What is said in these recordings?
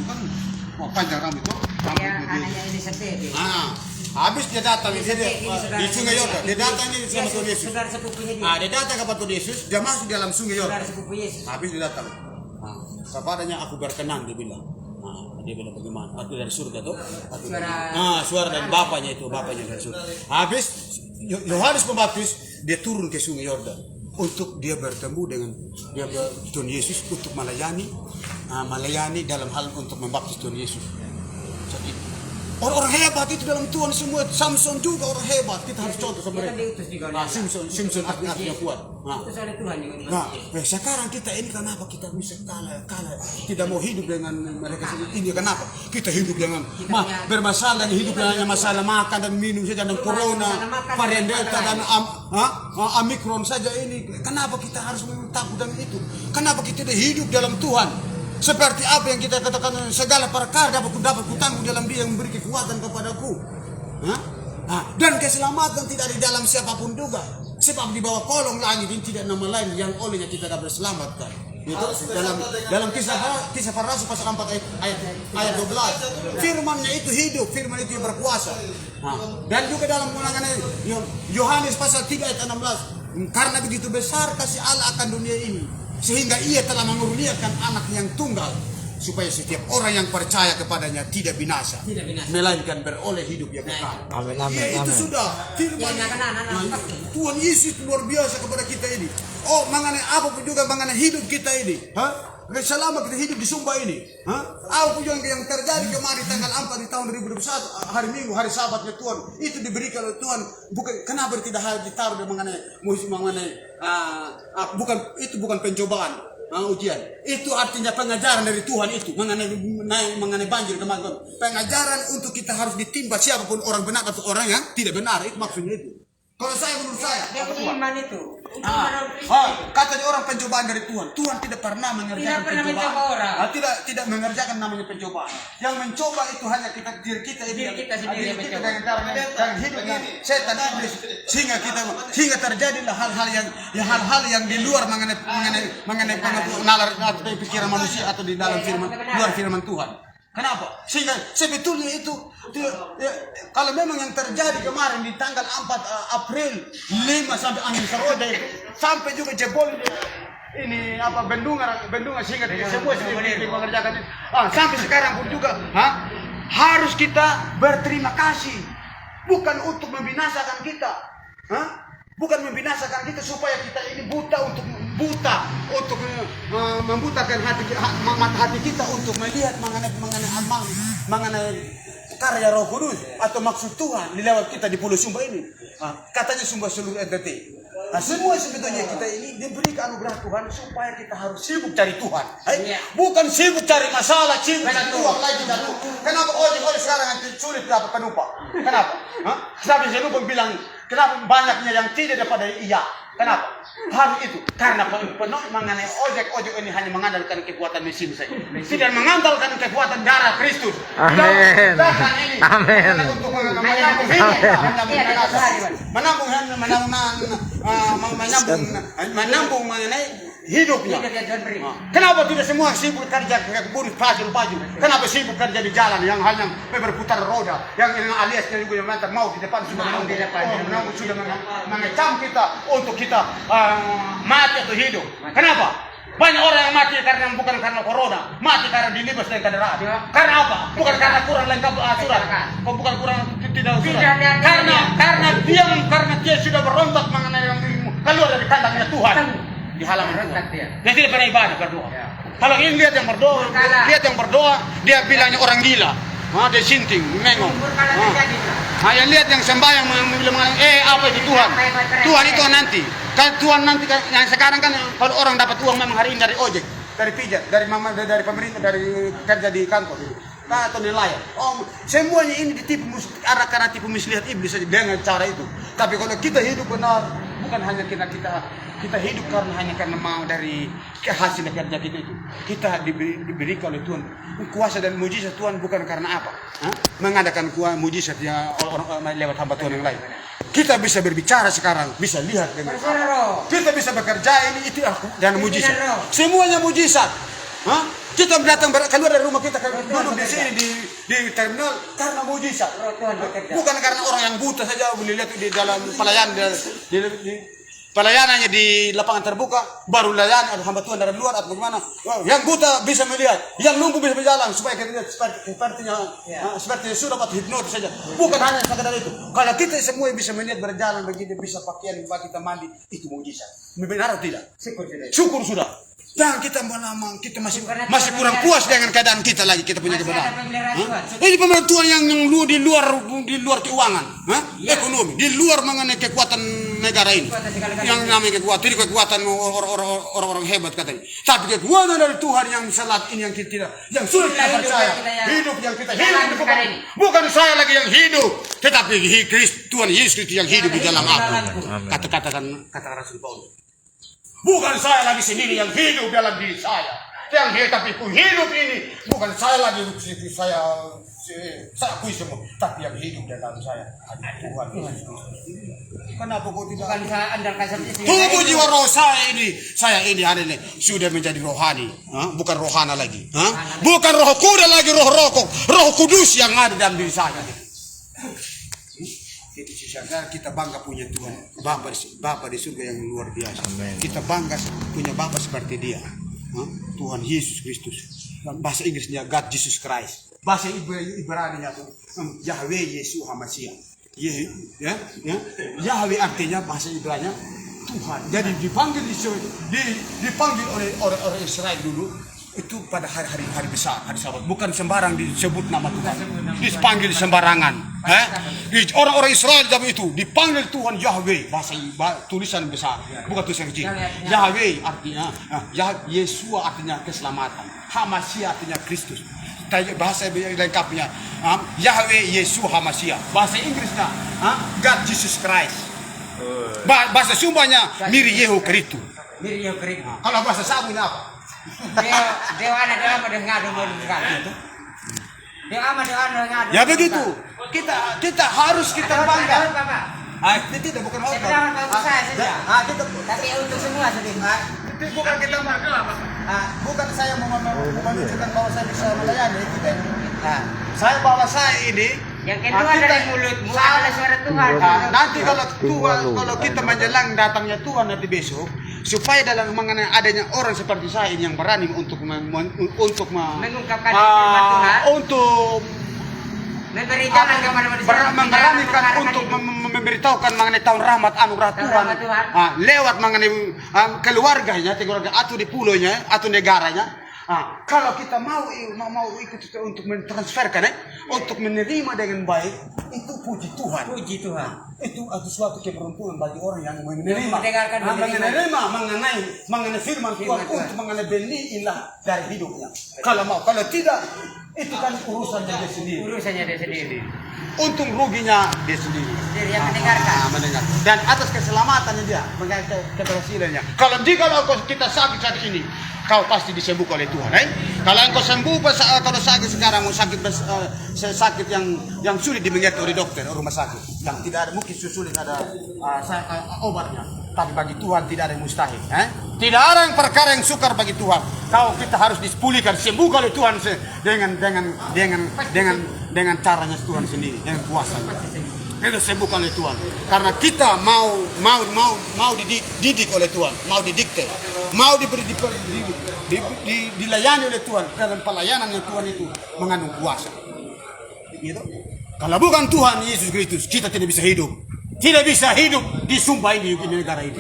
kan panjang rambut itu. Ya, anaknya ini seperti. Habis dia datang di Sungai Yordan. Dia datang ini sama Tuhan Yesus. Saudara sepupunya dia. Dia datang kepada Tuhan Yesus, dia masuk dalam Sungai Yordan. Saudara sepupu Yesus. Habis dia datang. Kepadanya aku berkenan, dia bilang. Dia bilang bagaimana? Aku dari surga tuh. Suara dari bapaknya itu, bapaknya dari surga. Habis Yohanes Pembaptis dia turun ke Sungai Yordan untuk dia bertemu dengan Tuhan Yesus untuk melayani dalam hal untuk membaptis Tuhan Yesus. Jadi orang-orang hebat itu dalam Tuhan semua. Samson juga orang hebat. Kita harus contoh sama mereka. Simpson artinya kuat. Itu oleh Tuhan juga. Sekarang kita ini kenapa kita bisa kalah? Tidak mau hidup dengan mereka ini kenapa? Kita hidup dengan bermasalah, hidup dengan masalah makan dan minum saja dan corona, varian delta dan omikron saja ini. Kenapa kita harus takut dengan itu? Kenapa kita tidak hidup dalam Tuhan? Seperti apa yang kita katakan, segala perkara dapat kutanggung dalam Dia yang memberi kekuatan kepadaku. Dan keselamatan tidak di dalam siapapun juga. Sebab di bawah kolong langit ini tidak nama lain yang olehnya kita dapat diselamatkan. Itu dalam kisah para rasul pasal 4 ayat 12. Firman-Nya itu hidup, firman itu yang berkuasa. Dan juga dalam ulangan Yohanes pasal 3 ayat 16. Karena begitu besar kasih Allah akan dunia ini, sehingga Ia telah mengurniakan anak yang tunggal, supaya setiap orang yang percaya kepadanya tidak binasa, melainkan beroleh hidup yang kekal. Amin. Itu sudah firman Tuhan Yesus luar biasa kepada kita ini. Mengenai apapun juga mengenai hidup kita ini. Selama kita hidup di Sumba ini, apapun juga yang terjadi kemarin tanggal 4 di tahun 2021, hari Minggu, hari Sabatnya Tuhan, itu diberikan oleh Tuhan. Bukan kenapa tidak harus ditaruh mengenai bukan pencobaan, ujian. Itu artinya pengajaran dari Tuhan itu mengenai banjir kemarin. Pengajaran untuk kita harus ditimpa siapapun orang benar atau orang yang tidak benar, itu maksudnya itu. Kalau menurut saya, iman itu. Katanya orang pencobaan dari Tuhan. Tuhan tidak pernah mengerjakan pencobaan. Tidak mengerjakan namanya pencobaan. Yang mencoba itu hanya diri kita sendiri dengan hidup dengan setan iblis, sehingga terjadilah hal-hal yang di luar mengenai nalar pikiran manusia atau di dalam luar firman Tuhan. Kenapa? Sehingga sebetulnya itu kalau memang yang terjadi kemarin di tanggal 4 April 5 sampai angin seroda itu, sampai juga jebol ini bendungan sehingga semua mengerjakan itu. Sampai sekarang pun juga harus kita berterima kasih, bukan untuk membinasakan kita. Bukan membinasakan kita supaya kita ini buta untuk membutakan mata hati kita untuk melihat mengenai karya Roh Kudus atau maksud Tuhan di lewat kita di Pulau Sumba ini. Katanya Sumba seluruh NTT. Semua sebetulnya kita ini diberikan anugerah Tuhan supaya kita harus sibuk cari Tuhan. Bukan sibuk cari masalah, sibuk cari uang lagi. Kenapa ojek sekarang sulit dapat penumpang? Kenapa? Sampai saya lupa bilang, kenapa banyaknya yang tidak daripada iya? Kenapa? Harus itu. Karena penuh mengenai ojek ini hanya mengandalkan kekuatan mesin saja. Tidak mengandalkan kekuatan darah Kristus. Amin. Amin. Untuk menambung mengenai hidupnya. Kenapa tidak semua sibuk kerja buruh baju? Kenapa sibuk kerja di jalan yang hanya berputar roda, yang alias juga yang mau di depan sudah menunggu sudah mengecam kita untuk kita mati atau hidup. Kenapa? Banyak orang yang mati bukan karena corona, mati karena dilibas dengan kendaraan. Karena apa? Bukan karena kurang lengkap surat, bukan kurang tidak surat. Karena dia sudah berontak mengenai yang keluar dari kandangnya Tuhan di halaman Tuhan. Dia tidak pernah ibadah berdoa. Kalau ingin lihat yang berdoa, dia bilangnya orang gila. Dia sinting, mengong. Yang lihat yang sembahyang bilang apa itu Tuhan? Tuhan itu nanti. Kan Tuhan nanti yang sekarang kan kalau orang dapat uang memang hari ini dari ojek, dari pijat, dari pemerintah, dari kerja di kantor atau nelayan. Semuanya ini ditipu karena tipu muslihat iblis saja dengan cara itu. Tapi kalau kita hidup benar, bukan hanya kita hidup karena mau dari hasil kerja kita itu. Kita diberikan oleh Tuhan kuasa dan mujizat Tuhan bukan karena apa? Mengadakan mujizat yang orang lewat hamba Tuhan yang lain. Kita bisa berbicara sekarang, bisa lihat dengan kita bisa bekerja ini itu dan mujizat. Semuanya mujizat. Kita datang keluar dari rumah kita duduk di sini di terminal karena mujizat. Tuhan bekerja. Bukan karena orang yang buta saja boleh lihat di dalam pelayanan di pelayanannya di lapangan terbuka, baru layani ada hamba Tuhan dari luar atau bagaimana. Yang buta bisa melihat, yang lumpuh bisa berjalan supaya kita lihat seperti sudah dapat hipnotis saja. Bukan hanya sekadar itu. Kalau kita semua bisa melihat berjalan begini, bisa pakaian, kita mandi, itu mujizat. Benar atau tidak? Syukur sudah. Jangan kita melama, kita masih kurang puas dengan keadaan kita lagi, kita punya kebenaran. Ini pemeliharaan Tuhan yang di luar keuangan, ekonomi, di luar mengenai kekuatan negara ini. Yang namanya kekuatan orang-orang hebat katanya. Tapi kekuatan dari Tuhan yang salat ini yang sulit kita percaya. Hidup yang kita hidup bukan saya lagi yang hidup, tetapi Tuhan Yesus yang hidup di dalam aku. Katakan Rasul Paulus. Bukan saya lagi sendiri yang hidup dalam diri saya. Yang tapi ku hidup ini bukan saya lagi saya akui semua, tapi yang hidup dalam saya adalah Tuhan Yesus. Kenapa kau tidak? Bukan saya andalkan seperti itu. Tubuh jiwa roh saya ini hari ini sudah menjadi rohani, bukan rohana lagi, bukan roh kuda lagi, roh kudus yang ada dalam diri saya. Itu sisa kita bangga punya Tuhan Bapa di surga yang luar biasa. Amen. Kita bangga punya Bapa seperti Dia, Tuhan Yesus Kristus. Bahasa Inggrisnya God Jesus Christ. Bahasa Ibrani-nya Yahweh Yesus Hamasiah. Yahweh artinya bahasa Ibrani Tuhan. Jadi dipanggil oleh orang Israel dulu itu pada hari besar, hari Sabat. Bukan sembarang disebut nama Tuhan. Dipanggil sembarangan. Orang-orang Israel zaman itu dipanggil Tuhan Yahweh, bahasa tulisan besar, bukan tulisan kecil. Yahweh artinya Yesua artinya keselamatan. Hamasiah artinya Kristus. Bahasa lengkapnya Yahweh Yesus Hamasiah. Bahasa Inggrisnya God Jesus Christ. Bahasa Sumbanya Miri Yehu Kritu. Kalau bahasa Sabunya apa? Dia Ya begitu. Kita harus bangga. Tidak bukan tapi untuk semua sedih. Bukan kita bukan saya mau menunjukkan bahwa saya bisa melayani. Saya bawa saya ini yang kedua dari mulutmu adalah suara Tuhan. Nanti kalau kita menjelang datangnya Tuhan nanti besok, supaya dalam mengenai adanya orang seperti saya ini yang berani untuk mengungkapkan firman Tuhan, untuk memberitakan kepada manusia, memberanikan untuk memberitahukan mengenai tahun rahmat anugerah Tuhan, lewat mengenai keluarganya atau di pulaunya atau negaranya. Kalau kita mau ikut untuk mentransferkan, untuk menerima dengan baik, itu puji Tuhan. Itu suatu keberuntungan bagi orang yang menerima mengenai firman Tuhan untuk mengenai benih ilah dari hidupnya. Kalau tidak, itu kan urusannya dia sendiri. Untung ruginya dia sendiri. Yang mendengarkan. Dan atas keselamatannya dia, keberhasilannya. Kalau kita sakit saat ini, kau pasti disembuhkan oleh Tuhan. Kalau engkau sembuh, kalau sakit sekarang sakit yang sulit dimengerti oleh dokter rumah sakit, yang tidak ada mungkin sulit ada obatnya. Tapi bagi Tuhan tidak ada yang mustahil. Tidak ada yang perkara yang sukar bagi Tuhan. Kita harus dipulihkan, sembuhkan oleh Tuhan dengan caranya Tuhan sendiri, dengan kuasanya. Itu sembuhkan oleh Tuhan. Karena kita mau dididik oleh Tuhan, mau didikte, mau dilayani oleh Tuhan. Karena pelayanan yang Tuhan itu mengandung kuasa. Gitu. Kalau bukan Tuhan Yesus Kristus, kita tidak bisa hidup. Tidak bisa hidup di sumpah ini di negara ini.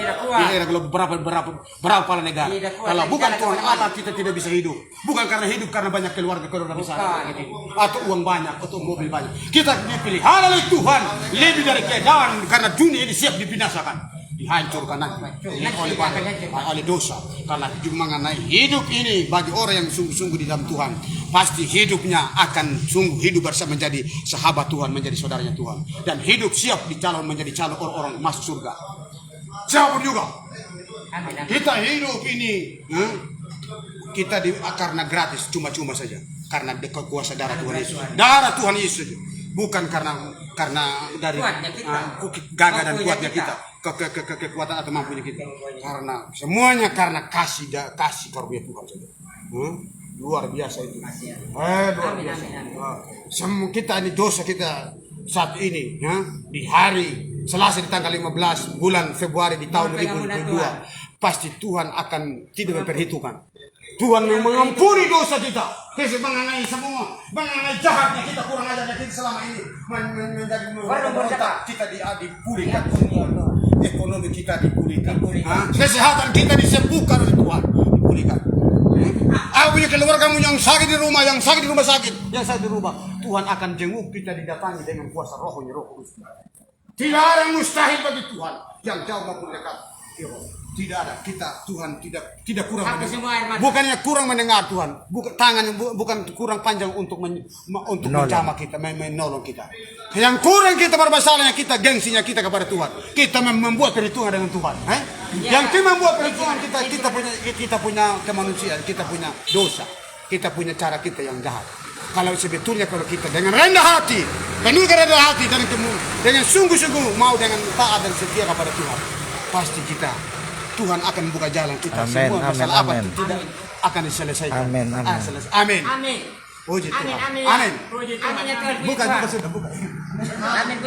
Berapa negara. Kalau bukan Tuhan Allah, kita tidak bisa hidup. Bukan karena hidup karena banyak keluarga besar, atau uang banyak, atau mobil banyak. Kita dipilih oleh Tuhan lebih dari keadaan karena dunia ini siap dibinasakan, dihancurkan oleh dosa. Karena mengenai hidup ini bagi orang yang sungguh-sungguh di dalam Tuhan, pasti hidupnya akan sungguh hidup bersama menjadi sahabat Tuhan, menjadi saudaranya Tuhan, dan hidup siap menjadi calon orang-orang masuk surga. Siapapun juga. Kita hidup ini kita karena gratis, cuma-cuma saja, karena kuasa darah Tuhan Yesus. Darah Tuhan Yesus, bukan karena dari gagah dan kuatnya kita, kekuatan atau mampunya kita, karena semuanya karena kasih karunia Tuhan saja. Luar biasa itu. Masih ya. Luar Amin, biasa. amin, amin. Semua kita ini dosa kita saat ini ya, di hari Selasa di tanggal 15 bulan Februari di tahun Mohon pengampunan 2022 pasti Tuhan akan tidak memperhitungkan. Tuhan yang mengampuni dosa kita. Kita mengenai semua, mengenai jahatnya kita, kurang ajarnya kita selama ini menjadi merontak, kita dipulihkan. Ekonomi kita dipulihkan. Kesehatan kita disembuhkan oleh Tuhan, dipulihkan. Aku punya keluargamu yang sakit di rumah, yang sakit di rumah sakit, yang sakit di rumah, Tuhan akan jenguk kita, didatangi dengan kuasa rohnya, Roh Kudus. Tidak ada yang mustahil bagi Tuhan, yang jauh maupun dekat. Tidak ada, kita Tuhan tidak kurang Sampai mendengar. semua air mata. Bukannya kurang mendengar Tuhan, bukan kurang panjang untuk menjamah kita, menolong kita. Yang kurang kita bermasalahnya kita, gengsinya kita kepada Tuhan. Kita membuat perhitungan dengan Tuhan. Yang kita membuat perhitungan kita punya kemanusiaan, kita punya dosa, kita punya cara kita yang jahat. Kalau sebetulnya kalau kita dengan rendah hati, penuh kerendahan hati dengan sungguh-sungguh mau dengan taat dan setia kepada Tuhan, pasti Tuhan akan membuka jalan kita. Amin, Semua masalah amin, apa tidak akan diselesaikan. Amin, amin. Amin. Amin. Puji Tuhan. Amin. Amin. Puji Tuhan. Amin ya Tuhan. Bukan sudah bukan. Amin.